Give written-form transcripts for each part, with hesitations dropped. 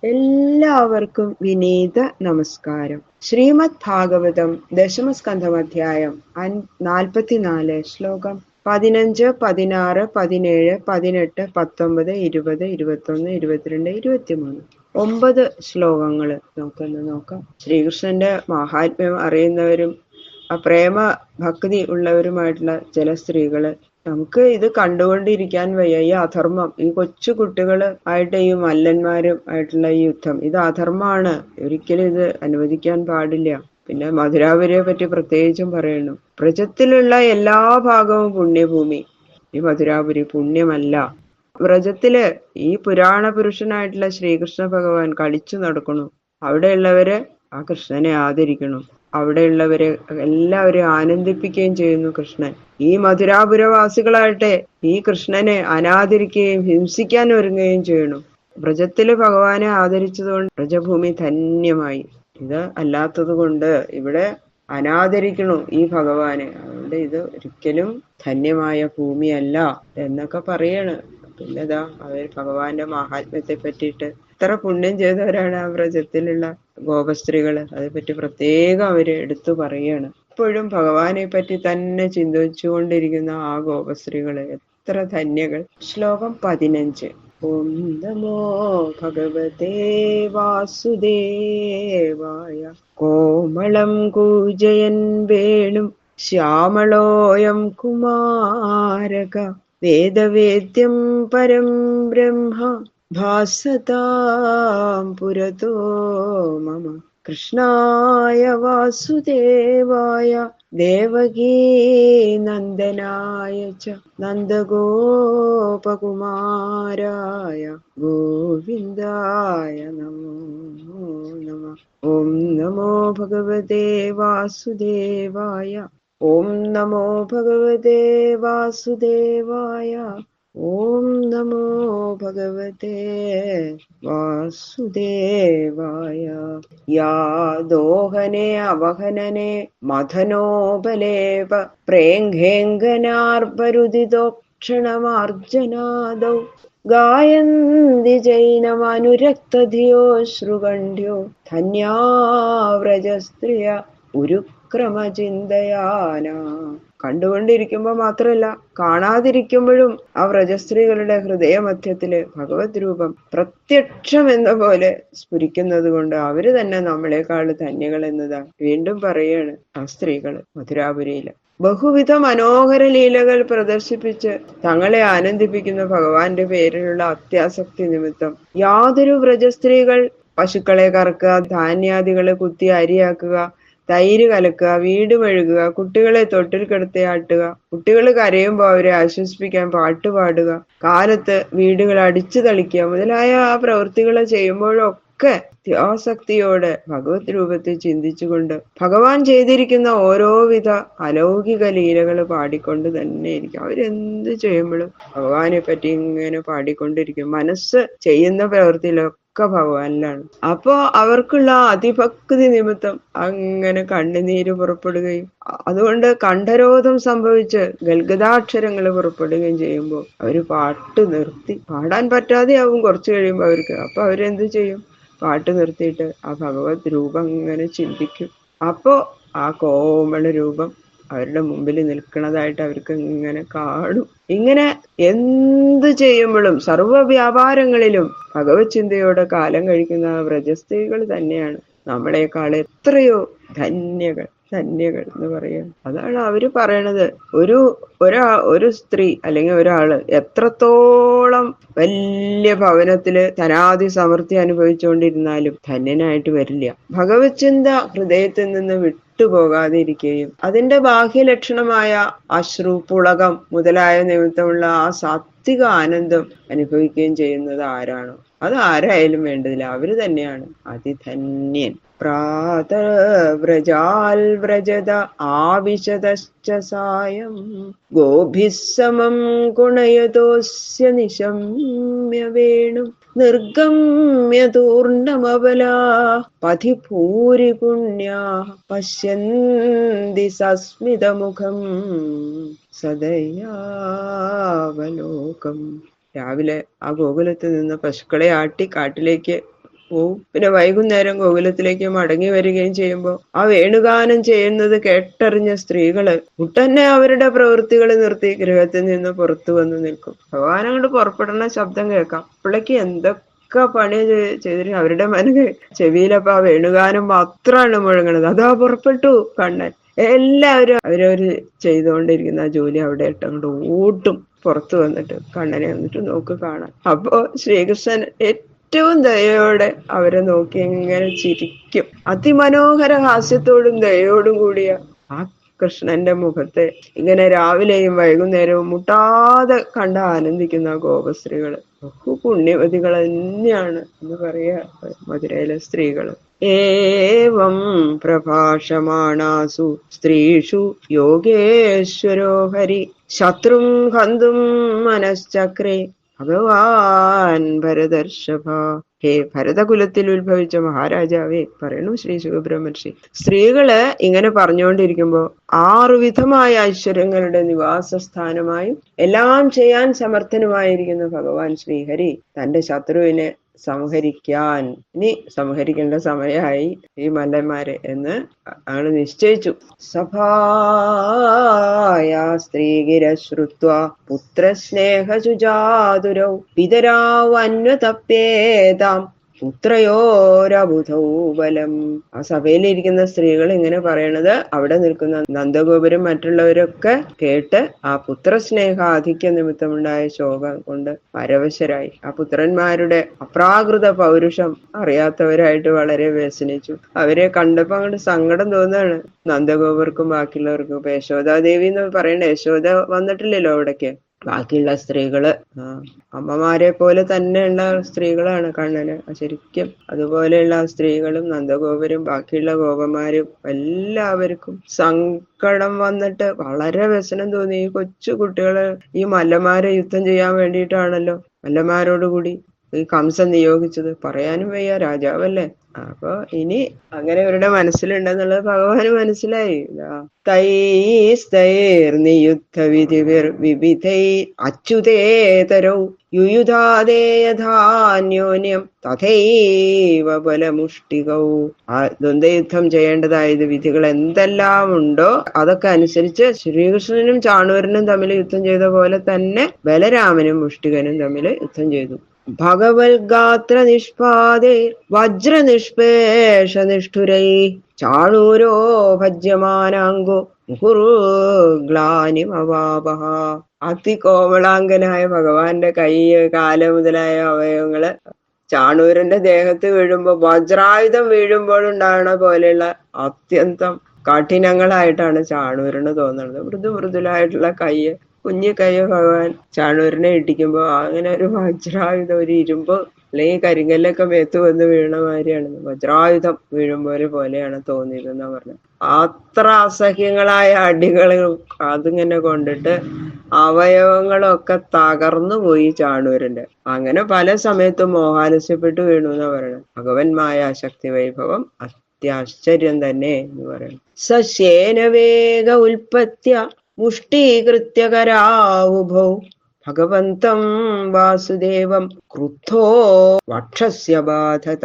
എല്ലാവർക്കും വിനീത നമസ്കാരം. ശ്രീമദ് ഭാഗവതം ദശമസ്കന്ധം അധ്യായം 44 ശ്ലോകം 15, 16, 17, 18, 19, 20, 21, 22, 23 9 ശ്ലോകങ്ങൾ നമുക്കൊന്ന് നോക്കാം. ശ്രീകൃഷ്ണന്റെ മഹാത്മ്യം അറിയുന്നവരും പ്രേമ ഭക്തി ഉള്ളവരുമായിട്ടുള്ള ചില സ്ത്രീകള് നമുക്ക് ഇത് കണ്ടുകൊണ്ടിരിക്കാൻ വയ്യ. ഈ അധർമ്മം, ഈ കൊച്ചു കുട്ടികള് ആയിട്ട് ഈ മല്ലന്മാരും ആയിട്ടുള്ള ഈ യുദ്ധം, ഇത് അധർമ്മമാണ്. ഒരിക്കലും ഇത് അനുവദിക്കാൻ പാടില്ല. പിന്നെ മധുരാപുരിയെ പറ്റി പ്രത്യേകിച്ചും പറയുന്നു. വ്രജത്തിലുള്ള എല്ലാ ഭാഗവും പുണ്യഭൂമി. ഈ മധുരാപുരി പുണ്യമല്ല. വ്രജത്തില് ഈ പുരാണ പുരുഷനായിട്ടുള്ള ശ്രീകൃഷ്ണ ഭഗവാൻ കളിച്ചു നടക്കണു. അവിടെയുള്ളവര് ആ കൃഷ്ണനെ ആദരിക്കണം. അവിടെയുള്ളവരെ എല്ലാവരെയും ആനന്ദിപ്പിക്കുകയും ചെയ്യുന്നു കൃഷ്ണൻ. ഈ മധുരാപുരവാസികളായിട്ട് ഈ കൃഷ്ണനെ അനാദരിക്കുകയും ഹിംസിക്കാൻ ഒരുങ്ങുകയും ചെയ്യണം. വ്രജത്തില് ഭഗവാനെ ആദരിച്ചതുകൊണ്ട് വ്രജഭൂമി ധന്യമായി. ഇത് അല്ലാത്തത് കൊണ്ട് ഇവിടെ അനാദരിക്കണു ഈ ഭഗവാനെ. അതുകൊണ്ട് ഇത് ഒരിക്കലും ധന്യമായ ഭൂമിയല്ല എന്നൊക്കെ പറയണ്. പിന്നെതാ അവർ ഭഗവാന്റെ മഹാത്മ്യത്തെ പറ്റിയിട്ട് എത്ര പുണ്യം ചെയ്തവരാണ് ആ വ്രജത്തിലുള്ള ഗോപസ്ത്രീകള്. അതേപ്പറ്റി പ്രത്യേകം അവര് എടുത്തു പറയാണ്. എപ്പോഴും ഭഗവാനെ പറ്റി തന്നെ ചിന്തിച്ചുകൊണ്ടിരിക്കുന്ന ആ ഗോപസ്ത്രീകള് എത്ര ധന്യകൾ. ശ്ലോകം 15. ഓം നമോ ഭഗവതേ വാസുദേവായ. കോമളം കൂജയൻ വേണും ശ്യാമളോയം കുമാരക. വേദവേദ്യം പരം ബ്രഹ്മ ഭാസതാം പുരതോ മമ. കൃഷ്ണായ വാസുദേവായ ദേവകീ നന്ദനായ ച നന്ദഗോപകുമാരായ ഗോവിന്ദായ നമോ നമഃ. ഓം നമോ ഭഗവതേ വാസുദേവായ. ഓം നമോ ഭഗവതേ വാസുദേവായ. ഓം നമോ ഭഗവതേ വാസുദേവായ. യാദോഹനെ അവഹനനെ മഥനോപലേപ പ്രേംഘേങ്കനാർബരുദിതോക്ഷണമാർജനാദൗ. ഗായന്തി ജൈനമനുരക്തധിയോ ശ്രുകണ്ഠ്യോ. ധന്യാവ്രജസ്ത്രിയ ഉരുക്രമചിന്തയാന. കണ്ടുകൊണ്ടിരിക്കുമ്പോ മാത്രല്ല, കാണാതിരിക്കുമ്പോഴും ആ വ്രജസ്ത്രീകളുടെ ഹൃദയമധ്യത്തില് ഭഗവത് രൂപം പ്രത്യക്ഷം എന്ന പോലെ സ്ഫുരിക്കുന്നത് കൊണ്ട് അവര് തന്നെ നമ്മളെക്കാൾ ധന്യകൾ എന്നതാ വീണ്ടും പറയാണ് ആ സ്ത്രീകള് മധുരാപുരിയില്. ബഹുവിധ മനോഹര ലീലകൾ പ്രദർശിപ്പിച്ച് തങ്ങളെ ആനന്ദിപ്പിക്കുന്ന ഭഗവാന്റെ പേരിലുള്ള അത്യാസക്തി നിമിത്തം യാതൊരു വ്രജസ്ത്രീകൾ പശുക്കളെ കറക്കുക, ധാന്യാദികളെ കുത്തി അരിയാക്കുക, തൈര് കലക്കുക, വീട് മെഴുകുക, കുട്ടികളെ തൊട്ടിൽ കിടത്തി ആട്ടുക, കുട്ടികൾ കരയുമ്പോൾ അവരെ ആശ്വസിപ്പിക്കാൻ പാട്ടുപാടുക, കാലത്ത് വീടുകൾ അടിച്ചു തളിക്കുക മുതലായ ആ പ്രവൃത്തികൾ ചെയ്യുമ്പോഴൊക്കെ ത്യാസക്തിയോടെ ഭഗവത് രൂപത്തെ ചിന്തിച്ചുകൊണ്ട് ഭഗവാൻ ചെയ്തിരിക്കുന്ന ഓരോവിധ അലൗകിക ലീലകൾ പാടിക്കൊണ്ട് തന്നെ ഇരിക്കും. അവരെന്ത് ചെയ്യുമ്പോഴും ഭഗവാനെ പറ്റി ഇങ്ങനെ പാടിക്കൊണ്ടിരിക്കും. മനസ്സ് ചെയ്യുന്ന പ്രവൃത്തിയിലൊക്കെ ഭഗവാനിലാണ്. അപ്പോ അവർക്കുള്ള അതിഭക്തി നിമിത്തം അങ്ങനെ കണ്ണുനീര് പുറപ്പെടുകയും അതുകൊണ്ട് കണ്ഠരോധം സംഭവിച്ച് ഗൽഗതാക്ഷരങ്ങൾ പുറപ്പെടുകയും ചെയ്യുമ്പോൾ അവര് പാട്ട് നിർത്തി. പാടാൻ പറ്റാതെയാവും കുറച്ചു കഴിയുമ്പോൾ അവർക്ക്. അപ്പൊ അവരെന്ത് ചെയ്യും? പാട്ട് നിർത്തിയിട്ട് ആ ഭഗവത് രൂപം ഇങ്ങനെ ചിന്തിക്കും. അപ്പോ ആ കോമള രൂപം അവരുടെ മുമ്പിൽ നിൽക്കുന്നതായിട്ട് അവർക്ക് ഇങ്ങനെ കാണും. ഇങ്ങനെ എന്ത് ചെയ്യുമ്പോഴും സർവ്വ വ്യാപാരങ്ങളിലും ഭഗവത് ചിന്തയോടെ കാലം കഴിക്കുന്ന വ്രജസ്ത്രീകൾ തന്നെയാണ് നമ്മളെക്കാൾ എത്രയോ ധന്യകൾ എന്ന് പറയുന്നത്. അതാണ് അവര് പറയണത്. ഒരു സ്ത്രീ അല്ലെങ്കിൽ ഒരാള് എത്രത്തോളം വലിയ ഭവനത്തില് ധനാദി സമൃദ്ധി അനുഭവിച്ചുകൊണ്ടിരുന്നാലും ധന്യനായിട്ട് വരില്ല. ഭഗവത് ചിന്ത ഹൃദയത്തിൽ നിന്ന് വിട്ടുപോകാതെ ഇരിക്കുകയും അതിന്റെ ബാഹ്യലക്ഷണമായ അശ്രു, പുളകം മുതലായ നിമിത്തമുള്ള ആ സാത്വിക ആനന്ദം അനുഭവിക്കുകയും ചെയ്യുന്നത് ആരാണോ അത് ആരായാലും വേണ്ടതില്ല, അവര് തന്നെയാണ് അതിധന്യൻ. പ്രാതവ്രജാൽ വ്രജത ആവിശതശ്ച സായം. ഗോഭിഃ സമം ഗുണയതോസ്യ നിശമ്യ വേണും. നിർഗമ്യ തൂർണമബലാ പഥി ഭൂരി പുണ്യാ. പശ്യന്തി സസ്മിതമുഖം സദയാവലോകം. രാവിലെ ആ ഗോകുലത്തിൽ നിന്ന് പശുക്കളെ ആട്ടി കാട്ടിലേക്ക് പോവും. പിന്നെ വൈകുന്നേരം ഗോകുലത്തിലേക്ക് മടങ്ങി വരികയും ചെയ്യുമ്പോൾ ആ വേണുഗാനം ചെയ്യുന്നത് കേട്ടറിഞ്ഞ സ്ത്രീകള് ഉടനെ അവരുടെ പ്രവൃത്തികൾ നിർത്തി ഗൃഹത്തിൽ നിന്ന് പുറത്തു വന്ന് നിൽക്കും. ഭഗവാൻ അങ്ങോട്ട് പുറപ്പെടുന്ന ശബ്ദം കേൾക്കാം. അപ്പോഴേക്ക് എന്തൊക്കെ പണി ചെയ്തിട്ട് അവരുടെ ചെവിയിലപ്പോ ആ വേണുഗാനം മാത്രമാണ് മുഴങ്ങണത്. അതാ പുറപ്പെട്ടു കണ്ണൻ. എല്ലാവരും അവരവര് ചെയ്തുകൊണ്ടിരിക്കുന്ന ആ ജോലി അവിടെ ഇട്ട് അങ്ങോട്ട് ഓട്ടും. പുറത്തു വന്നിട്ട് കണ്ണനെ വന്നിട്ട് നോക്ക് കാണാൻ. അപ്പോ ശ്രീകൃഷ്ണൻ ഏറ്റവും ദയോടെ അവരെ നോക്കി ഇങ്ങനെ ചിരിക്കും. അതിമനോഹര ഹാസ്യത്തോടും ദയോടും കൂടിയ ആ കൃഷ്ണന്റെ മുഖത്തെ ഇങ്ങനെ രാവിലെയും വൈകുന്നേരവും മുട്ടാതെ കണ്ട് ആനന്ദിക്കുന്ന ഗോപസ്ത്രീകള് പുണ്യവതികൾ തന്നെയാണ് എന്ന് പറയാ മധുരയിലെ സ്ത്രീകള്. ഏവം പ്രഭാഷമാണാസു സ്ത്രീഷു യോഗേശ്വരോ ഹരി ശത്രും ഹന്തും മനശ്ചക്രേ ഭഗവാൻ ഭരതർഷഭ. ഹേ ഭരതകുലത്തിൽ ഉത്ഭവിച്ച മഹാരാജാവേ, പറയണു ശ്രീ ശുഖബ്രഹ്മർഷി, സ്ത്രീകള് ഇങ്ങനെ പറഞ്ഞുകൊണ്ടിരിക്കുമ്പോ 6 വിധമായ ഐശ്വര്യങ്ങളുടെ നിവാസ സ്ഥാനമായും എല്ലാം ചെയ്യാൻ സമർത്ഥനുമായിരിക്കുന്ന ഭഗവാൻ ശ്രീഹരി തന്റെ ശത്രുവിനെ സംഹരിക്കാൻ ഇനി സംഹരിക്കേണ്ട സമയമായി ഈ മല്ലന്മാരെ എന്ന് ആണ് നിശ്ചയിച്ചു. സഭായാ സ്ത്രീഗിര ശ്രുത്വാ പുത്രസ്നേഹസുജാതുരൗ പിതരാവ് അന്വതപ്യേതാം പുത്രയോരബുധൗ ബലം. ആ സഭയിലിരിക്കുന്ന സ്ത്രീകൾ ഇങ്ങനെ പറയണത് അവിടെ നിൽക്കുന്ന നന്ദഗോപുരം മറ്റുള്ളവരൊക്കെ കേട്ട് ആ പുത്രസ്നേഹാധിക്യ നിമിത്തമുണ്ടായ ശോകം കൊണ്ട് പരവശരായി. ആ പുത്രന്മാരുടെ അപ്രാകൃത പൗരുഷം അറിയാത്തവരായിട്ട് വളരെ വ്യസനിച്ചു. അവരെ കണ്ടപ്പോ അങ്ങോട്ട് സങ്കടം തോന്നുകയാണ് നന്ദഗോപർക്കും ബാക്കിയുള്ളവർക്കും. ഇപ്പൊ യശോദാദേവി എന്ന് പറയണ യശോദ വന്നിട്ടില്ലല്ലോ അവിടേക്ക്. ബാക്കിയുള്ള സ്ത്രീകള് അമ്മമാരെ പോലെ തന്നെയുള്ള സ്ത്രീകളാണ് കണ്ണന് ശരിക്കും. അതുപോലെയുള്ള സ്ത്രീകളും നന്ദഗോപരും ബാക്കിയുള്ള ഗോപന്മാരും എല്ലാവർക്കും സങ്കടം വന്നിട്ട് വളരെ വ്യസനം തോന്നി. ഈ കൊച്ചു കുട്ടികള് ഈ മല്ലന്മാരെ യുദ്ധം ചെയ്യാൻ വേണ്ടിയിട്ടാണല്ലോ മല്ലന്മാരോടുകൂടി ഈ കംസൻ നിയോഗിച്ചത്. പറയാനും വയ്യ, രാജാവല്ലേ. അപ്പൊ ഇനി അങ്ങനെ ഇവരുടെ മനസ്സിലുണ്ടെന്നുള്ളത് ഭഗവാന് മനസ്സിലായി. തൈസ്തൈർനിയുദ്ധ വിവിധൈ അച്യുതേതരൗ യുയുധാദേയധാന്യോന്യം തഥൈവ ബലമുഷ്ടികൗ. ആ ദ്വന്ദ്വയുദ്ധം ചെയ്യേണ്ടതായത് വിധികൾ എന്തെല്ലാം ഉണ്ടോ അതൊക്കെ അനുസരിച്ച് ശ്രീകൃഷ്ണനും ചാണൂരനും തമ്മിൽ യുദ്ധം ചെയ്ത പോലെ തന്നെ ബലരാമനും മുഷ്ടികനും തമ്മിൽ യുദ്ധം ചെയ്തു. ഭഗവത്ഗാത്ര നിഷ്പാദേ വജ്രനിഷ്പേഷ നിഷ്ഠുരൈ ചാണൂരോ ഭജ്യമാനാംഗോ മുഹുർഗ്ലാനിമവാപഹ. അതികോമളാംഗനായ ഭഗവാന്റെ കൈ, കാല് മുതലായ അവയവങ്ങള് ചാണൂരന്റെ ദേഹത്ത് വീഴുമ്പോ വജ്രായുധം വീഴുമ്പോഴുണ്ടാകണ പോലെയുള്ള അത്യന്തം കഠിനങ്ങളായിട്ടാണ് ചാണൂരന് തോന്നുന്നത്. മൃദുലായിട്ടുള്ള കയ്യ്, കുഞ്ഞു കൈ ഭഗവാൻ ചാണൂരനെ ഇടിക്കുമ്പോ അങ്ങനെ ഒരു വജ്രായുധം, ഒരു ഇരുമ്പ് അല്ലെങ്കിൽ കരിങ്കല്ലൊക്കെ മേത്ത് വന്ന് വീണ മാതിരിയാണ് വജ്രായുധം വീഴുമ്പോലെ പോലെയാണ് തോന്നിയതെന്നാ പറഞ്ഞത്. അത്ര അസഹ്യങ്ങളായ അടികളും അതിങ്ങനെ കൊണ്ടിട്ട് അവയവങ്ങളൊക്കെ തകർന്നു പോയി ചാണൂരന്റെ. അങ്ങനെ പല സമയത്തും മോഹാലസ്യപ്പെട്ടു വീണു എന്നാ പറയണത്. ഭഗവൻ മായാശക്തി വൈഭവം അത്യാശ്ചര്യം തന്നെ എന്ന് പറയുന്നത്. സശേന വേഗ ഉൽപ്പത്യ മുഷ്ടീകൃത്യ കരാവുഭൗ ഭഗവന്തം വാസുദേവം ക്രുദ്ധോ വക്ഷസ്യ ബാധത.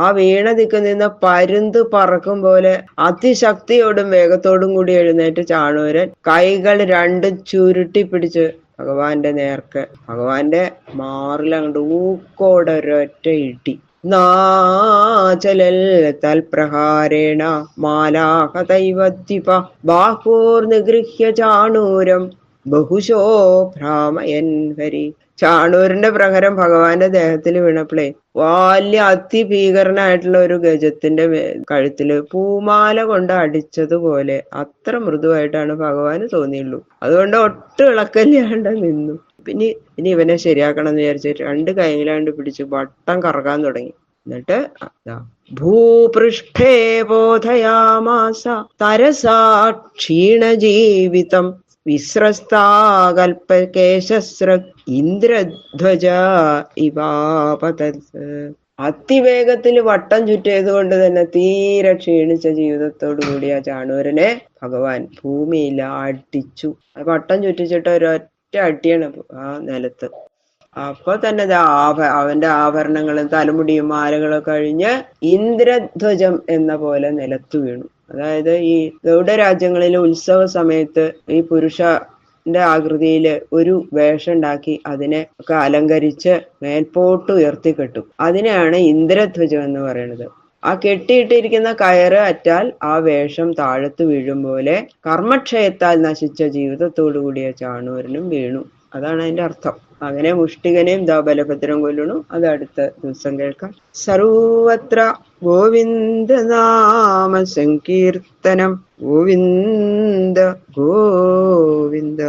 ആ വീണ ദിക്കിൽ നിന്ന് പരുന്ത് പറക്കും പോലെ അതിശക്തിയോടും വേഗത്തോടും കൂടി എഴുന്നേറ്റ് ചാണൂരൻ കൈകൾ രണ്ടും ചുരുട്ടി പിടിച്ച് ഭഗവാന്റെ നേർക്ക് ഭഗവാന്റെ മാറിലങ്ങോട്ട് ഊക്കോടൊരൊറ്റ ഇട്ടി. നാചലൽ തൽപ്രഹാരേണ മാലാഹതൈവദ്വിപ ബാഹൂർനിഗൃഹ്യ ചാണൂരം ബഹുശോ ഭ്രാമയൻ ഹരി. ചാണൂരിന്റെ പ്രഹരം ഭഗവാന്റെ ദേഹത്തിൽ വീണപ്പോഴേ വലിയ അതിഭീകരനായിട്ടുള്ള ഒരു ഗജത്തിന്റെ കഴുത്തില് പൂമാല കൊണ്ട് അടിച്ചതുപോലെ അത്ര മൃദുവായിട്ടാണ് ഭഗവാന് തോന്നിയുള്ളൂ. അതുകൊണ്ട് ഒട്ടും ഇളക്കല്ലാണ്ട് നിന്നു. ഇനി ഇവനെ ശരിയാക്കണം എന്ന് വിചാരിച്ചിട്ട് 2 കൈയിലാണ്ട് പിടിച്ച് വട്ടം കറക്കാൻ തുടങ്ങി. എന്നിട്ട് ഭൂപൃഷ്ഠേ ബോധയാമാസ തരസാ ക്ഷീണജീവിതം വിസ്രസ്താകൽപകേശസ്ര ഇന്ദ്രധ്വജ ഇവാപതത്. അതിവേഗത്തിൽ വട്ടം ചുറ്റിയത് കൊണ്ട് തന്നെ തീരെ ക്ഷീണിച്ച ജീവിതത്തോടു കൂടി ആ ചാണൂരനെ ഭഗവാൻ ഭൂമിയിൽ അടിച്ചു. വട്ടം ചുറ്റിച്ചിട്ട് ഒരൊറ്റ അടിയാണ് ആ നിലത്ത്. അപ്പൊ തന്നെ അവന്റെ ആഭരണങ്ങളും തലമുടിയും മാലകളും കഴിഞ്ഞ് ഇന്ദ്രധ്വജം എന്ന പോലെ നിലത്തു വീണു. അതായത് ഈ ഗൗഡരാജ്യങ്ങളിലെ ഉത്സവ സമയത്ത് ഈ പുരുഷന്റെ ആകൃതിയില് ഒരു വേഷം ഉണ്ടാക്കി അതിനെ ഒക്കെ അലങ്കരിച്ച് മേൽപോട്ട് ഉയർത്തിക്കെട്ടും. അതിനെയാണ് ഇന്ദ്രധ്വജം എന്ന് പറയുന്നത്. ആ കെട്ടിയിട്ടിരിക്കുന്ന കയറ് അറ്റാൽ ആ വേഷം താഴത്ത് വീഴും പോലെ കർമ്മക്ഷയത്താൽ നശിച്ച ജീവിതത്തോടു കൂടിയ ചാണൂരനും വീണു. അതാണ് അതിന്റെ അർത്ഥം. അങ്ങനെ മുഷ്ടികനെയും ബലഭദ്രം കൊല്ലണു. അത് അടുത്ത ദിവസം കേൾക്കാം. സർവത്ര ഗോവിന്ദ നാമ സങ്കീർത്തനം. ഗോവിന്ദ ഗോവിന്ദ.